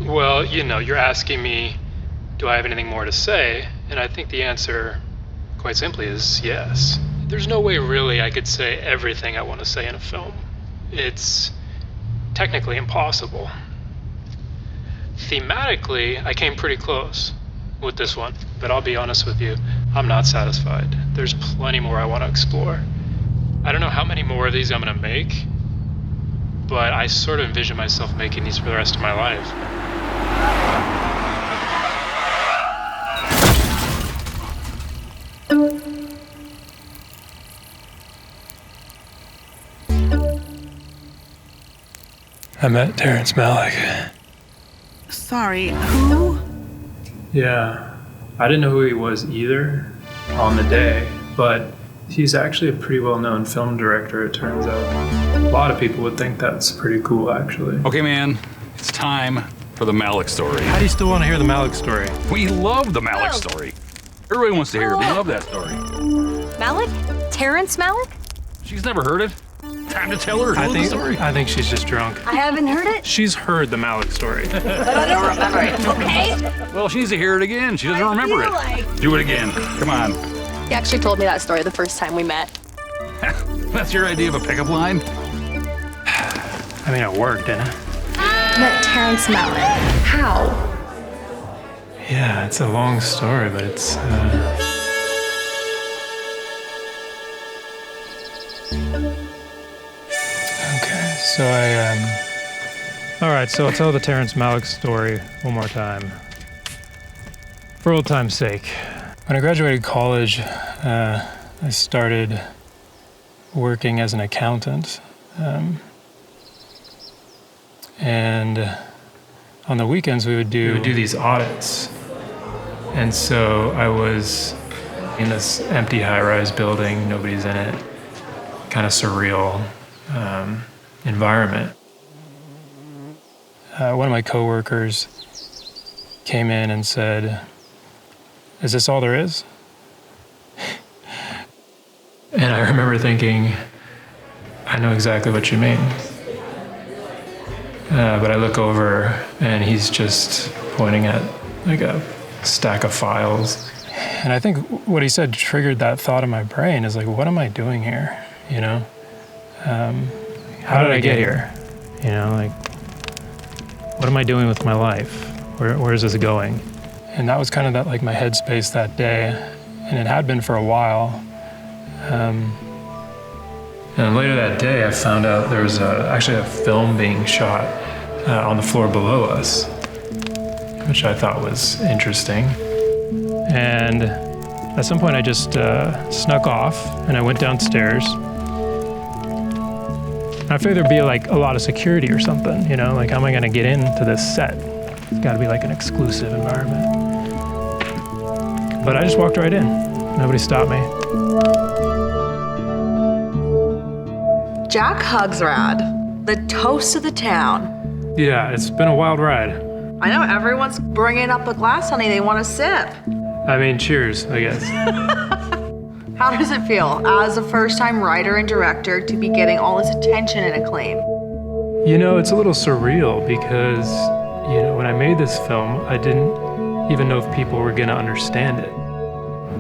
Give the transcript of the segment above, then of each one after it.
Well, you're asking me, do I have anything more to say? And I think the answer, quite simply, is yes. There's no way really I could say everything I want to say in a film. It's technically impossible. Thematically, I came pretty close with this one, but I'll be honest with you, I'm not satisfied. There's plenty more I want to explore. I don't know how many more of these I'm gonna make, but I sort of envision myself making these for the rest of my life. I met Terrence Malick. Sorry, who? Yeah, I didn't know who he was either on the day, but he's actually a pretty well-known film director, it turns out. A lot of people would think that's pretty cool, actually. Okay, man, it's time for the Malick story. How do you still want to hear the Malick story? We love the Malick story. Everybody wants to hear it. They love that story. Malick? Terrence Malick? She's never heard it. Time to tell her the story. I think she's just drunk. I haven't heard it. She's heard the Malick story. But I don't remember it, okay? Well, she needs to hear it again. She doesn't remember it. Do it again. Come on. He actually told me that story the first time we met. That's your idea of a pickup line? I mean, it worked, didn't it? Met Terrence Malick. How? Yeah, it's a long story, but it's, Okay, so all right, so I'll tell the Terrence Malick story one more time. For old time's sake. When I graduated college, I started working as an accountant. And on the weekends we would do these audits. And so I was in this empty high-rise building, nobody's in it, kind of surreal environment. One of my coworkers came in and said, "Is this all there is?" And I remember thinking, I know exactly what you mean. But I look over and he's just pointing at like a stack of files. And I think what he said triggered that thought in my brain is like, what am I doing here? You know? How did I get here? You know, like, what am I doing with my life? Where is this going? And that was kind of that, like, my headspace that day. And it had been for a while. And later that day, I found out there was actually a film being shot on the floor below us, which I thought was interesting. And at some point, I just snuck off, and I went downstairs. And I figured there'd be like a lot of security or something, you know? Like, how am I gonna get into this set? It's gotta be like an exclusive environment. But I just walked right in. Nobody stopped me. Jack Hugsrad, the toast of the town. Yeah, it's been a wild ride. I know everyone's bringing up a glass, honey. They want a sip. I mean, cheers, I guess. How does it feel as a first-time writer and director to be getting all this attention and acclaim? You know, it's a little surreal because, you know, when I made this film, I didn't even know if people were gonna understand it,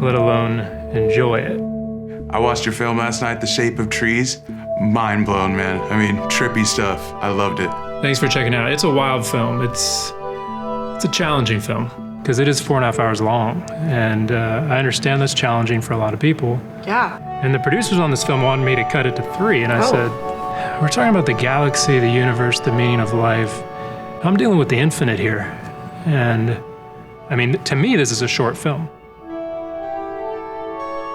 let alone enjoy it. I watched your film last night, The Shape of Trees. Mind blown, man. I mean, trippy stuff. I loved it. Thanks for checking it out. It's a wild film. It's a challenging film because it is 4.5 hours long. And I understand that's challenging for a lot of people. Yeah. And the producers on this film wanted me to cut it to 3. And I said, we're talking about the galaxy, the universe, the meaning of life. I'm dealing with the infinite here. And I mean, to me, this is a short film.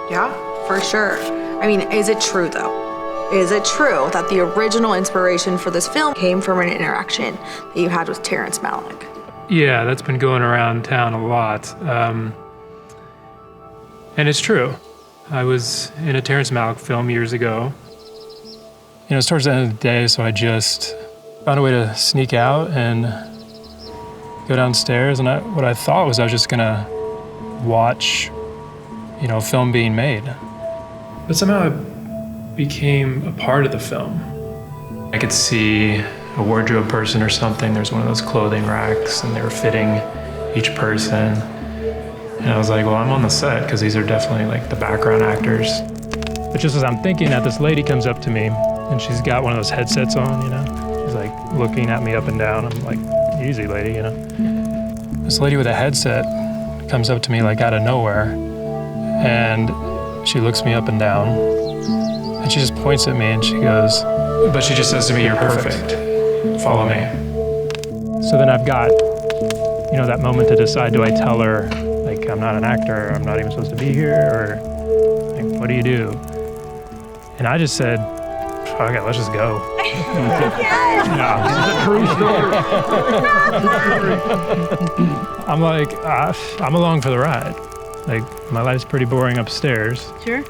Yeah, for sure. I mean, is it true though? Is it true that the original inspiration for this film came from an interaction that you had with Terrence Malick? Yeah, that's been going around town a lot. And it's true. I was in a Terrence Malick film years ago. You know, it's towards the end of the day, so I just found a way to sneak out and go downstairs. And what I thought was I was just gonna watch, you know, a film being made. But somehow I became a part of the film. I could see a wardrobe person or something. There's one of those clothing racks, and they were fitting each person. And I was like, well, I'm on the set, because these are definitely like the background actors. But just as I'm thinking that, this lady comes up to me, and she's got one of those headsets on, you know? She's like looking at me up and down. I'm like, easy, lady, you know? This lady with a headset comes up to me like out of nowhere, and she looks me up and down, and she just points at me and she goes, but she just says to me, you're perfect. Follow me. So then I've got, you know, that moment to decide, do I tell her, like, I'm not an actor, I'm not even supposed to be here, or like, what do you do? And I just said, fuck it, let's just go. This is a true story. I'm like, I'm along for the ride. Like, my life's pretty boring upstairs. Sure.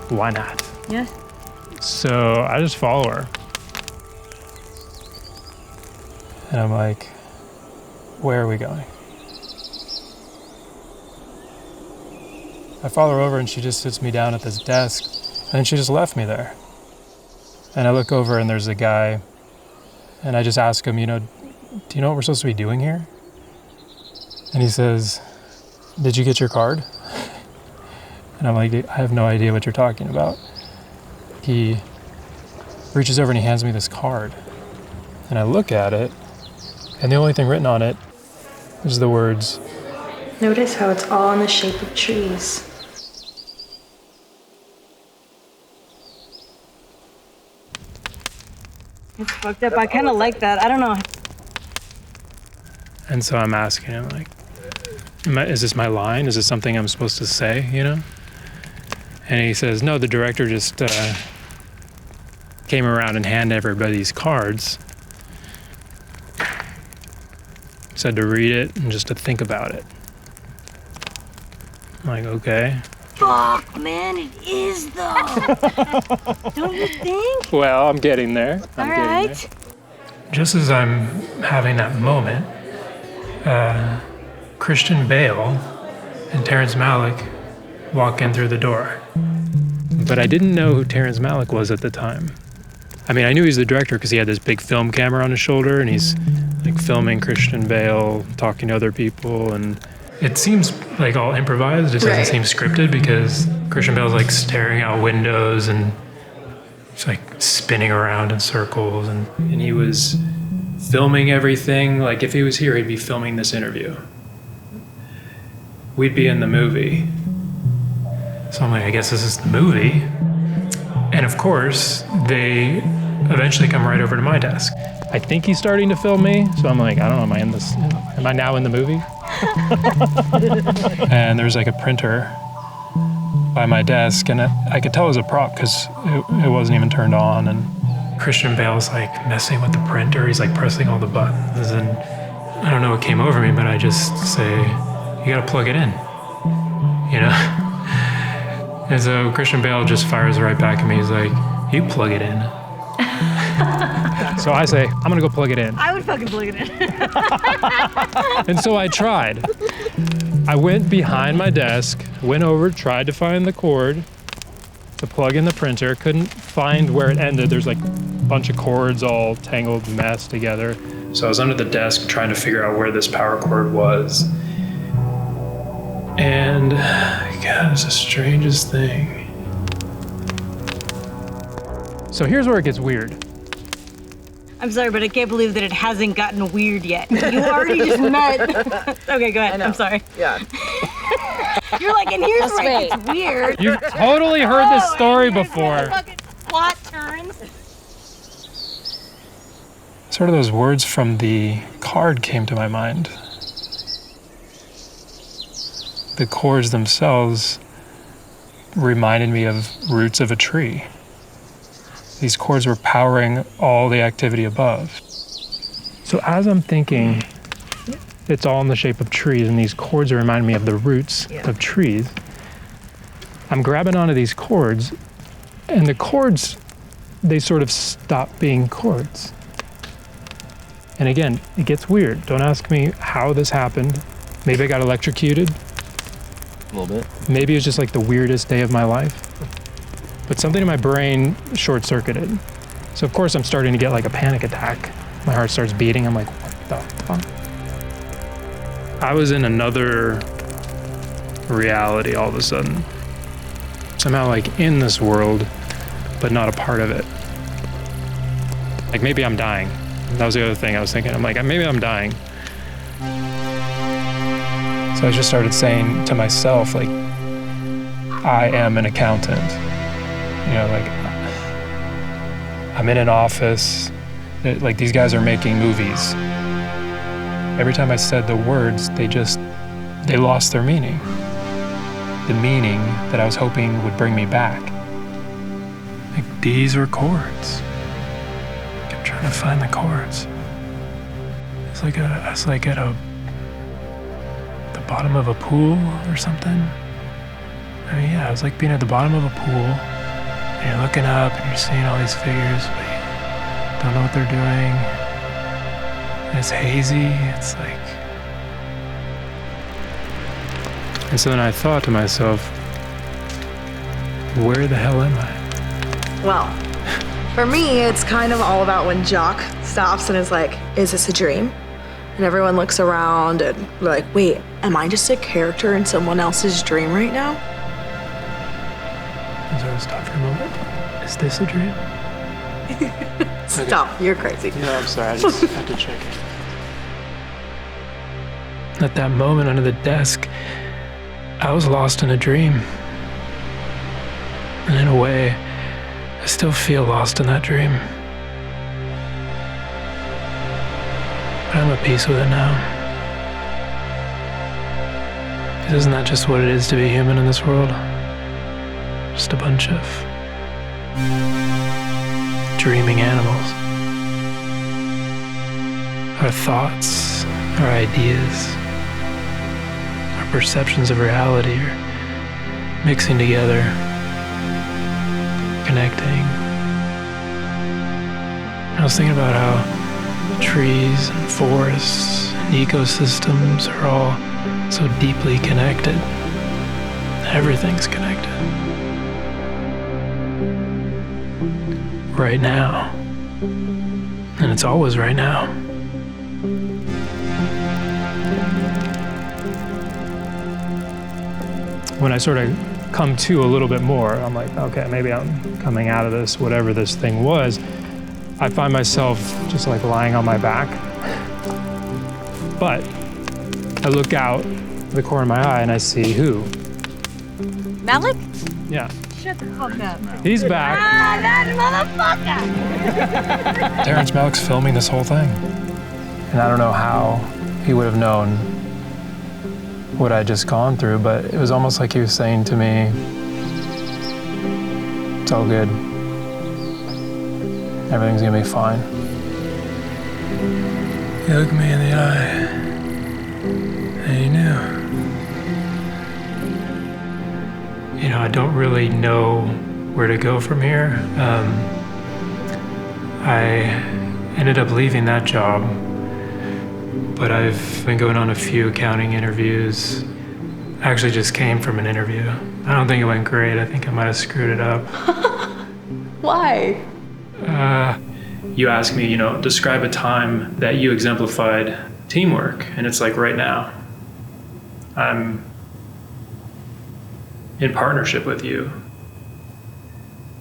Why not? Yeah. So I just follow her. And I'm like, where are we going? I follow her over and she just sits me down at this desk, and then she just left me there. And I look over and there's a guy, and I just ask him, you know, do you know what we're supposed to be doing here? And he says, did you get your card? And I'm like, I have no idea what you're talking about. He reaches over and he hands me this card. And I look at it, and the only thing written on it is the words, notice how it's all in the shape of trees. It's fucked up. I kind of like that. I don't know. and so I'm asking him, like, is this my line? Is this something I'm supposed to say, you know? And he says, no, the director just came around and handed everybody these cards. Said to read it and just to think about it. I'm like, okay. Fuck, man, it is though. Don't you think? Well, I'm getting there. All right. Just as I'm having that moment, Christian Bale and Terrence Malick walk in through the door. But I didn't know who Terrence Malick was at the time. I mean, I knew he was the director because he had this big film camera on his shoulder and he's like filming Christian Bale, talking to other people, and it seems like all improvised. It doesn't seem scripted because Christian Bale's like staring out windows and just like spinning around in circles, and he was filming everything. Like if he was here, he'd be filming this interview. We'd be in the movie. So I'm like, I guess this is the movie. And of course, they eventually come right over to my desk. I think he's starting to film me, so I'm like, I don't know, am I now in the movie? And there's like a printer by my desk, and I could tell it was a prop because it wasn't even turned on. And Christian Bale's like messing with the printer. He's like pressing all the buttons, and I don't know what came over me, but I just say, you gotta plug it in, you know? And so Christian Bale just fires right back at me. He's like, you plug it in. So I say, I'm gonna go plug it in. I would fucking plug it in. And so I tried. I went behind my desk, went over, tried to find the cord to plug in the printer, couldn't find where it ended. There's like a bunch of cords all tangled mess together. So I was under the desk trying to figure out where this power cord was. And God, it's the strangest thing. So here's where it gets weird. I'm sorry, but I can't believe that it hasn't gotten weird yet. You already just met. Okay, go ahead. I'm sorry. Yeah. You're like, and here's where it gets weird. You've totally heard this story and here's where before. the fucking plot turns. Sort of those words from the card came to my mind. The chords themselves reminded me of roots of a tree. These chords were powering all the activity above. So as I'm thinking, it's all in the shape of trees, and these chords are reminding me of the roots of trees. I'm grabbing onto these chords, and the chords, they sort of stop being chords. And again, it gets weird. Don't ask me how this happened. Maybe I got electrocuted. A little bit. Maybe it was just like the weirdest day of my life. But something in my brain short-circuited. So of course I'm starting to get like a panic attack. My heart starts beating. I'm like, what the fuck? I was in another reality all of a sudden. Somehow like in this world, but not a part of it. Like maybe I'm dying. That was the other thing I was thinking. I'm like, maybe I'm dying. So I just started saying to myself, like, I am an accountant. You know, like, I'm in an office. Like, these guys are making movies. Every time I said the words, they lost their meaning. The meaning that I was hoping would bring me back. Like, these were chords. I kept trying to find the chords. I was like at the bottom of a pool or something. I mean, yeah, it was like being at the bottom of a pool, and you're looking up and you're seeing all these figures, but you don't know what they're doing. And it's hazy. It's like. And so then I thought to myself, where the hell am I? Well, for me, it's kind of all about when Jock stops and is like, is this a dream? And everyone looks around and we're like, wait, am I just a character in someone else's dream right now? And so I stopped for a moment. Is this a dream? Stop, you're crazy. Yeah, I'm sorry, I just had to check it. At that moment under the desk, I was lost in a dream. And in a way, I still feel lost in that dream. But I'm at peace with it now. Because isn't that just what it is to be human in this world? Just a bunch of dreaming animals. Our thoughts, our ideas, our perceptions of reality are mixing together, connecting. I was thinking about how trees and forests and ecosystems are all so deeply connected. Everything's connected. Right now. And it's always right now. When I sort of come to a little bit more, I'm like, okay, maybe I'm coming out of this, whatever this thing was. I find myself just like lying on my back. But I look out the corner of my eye and I see who? Malick? Yeah. Shut the fuck up. He's back. Ah, that motherfucker! Terrence Malick's filming this whole thing. And I don't know how he would have known what I'd just gone through, but it was almost like he was saying to me, it's all good. Everything's gonna be fine. He looked me in the eye, and he knew. You know, I don't really know where to go from here. I ended up leaving that job, but I've been going on a few accounting interviews. I actually just came from an interview. I don't think it went great. I think I might have screwed it up. Why? You asked me, describe a time that you exemplified teamwork, and it's like right now. I'm in partnership with you.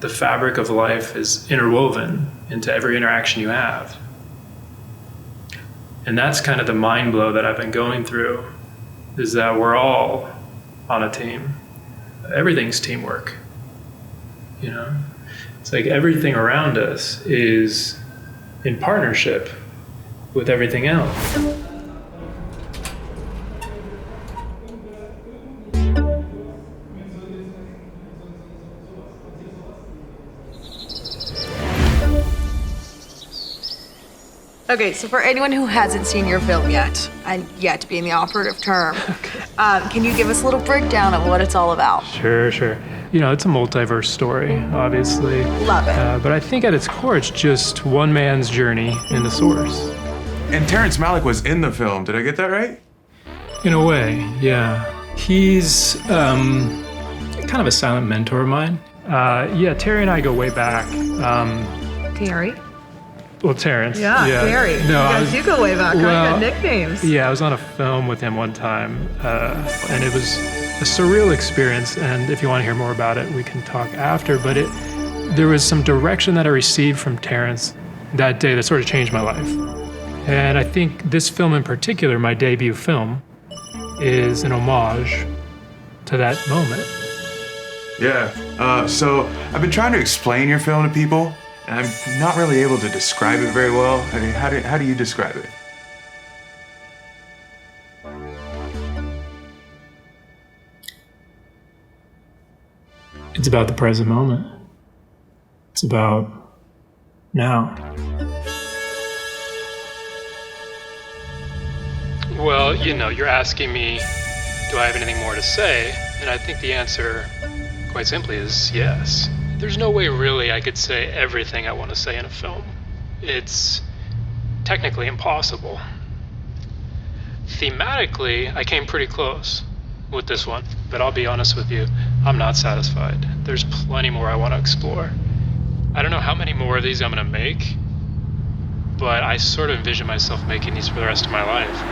The fabric of life is interwoven into every interaction you have. And that's kind of the mind blow that I've been going through, is that we're all on a team. Everything's teamwork, It's like everything around us is in partnership with everything else. Okay, so for anyone who hasn't seen your film yet, and yet being the operative term, can you give us a little breakdown of what it's all about? Sure. It's a multiverse story, obviously. Love it. But I think at its core, it's just one man's journey in the source. And Terrence Malick was in the film. Did I get that right? In a way, yeah. He's kind of a silent mentor of mine. Terry and I go way back. Terry? Well, Terrence. Yeah, Terry. No, you guys do go way back. well, I got nicknames. Yeah, I was on a film with him one time, and it was a surreal experience. And if you want to hear more about it, we can talk after. But there was some direction that I received from Terrence that day that sort of changed my life. And I think this film in particular, my debut film, is an homage to that moment. Yeah, so I've been trying to explain your film to people, and I'm not really able to describe it very well. I mean, how do you describe it? It's about the present moment. It's about now. Well, you're asking me, do I have anything more to say? And I think the answer, quite simply, is yes. There's no way really I could say everything I want to say in a film. It's technically impossible. Thematically, I came pretty close with this one, but I'll be honest with you, I'm not satisfied. There's plenty more I want to explore. I don't know how many more of these I'm going to make, but I sort of envision myself making these for the rest of my life.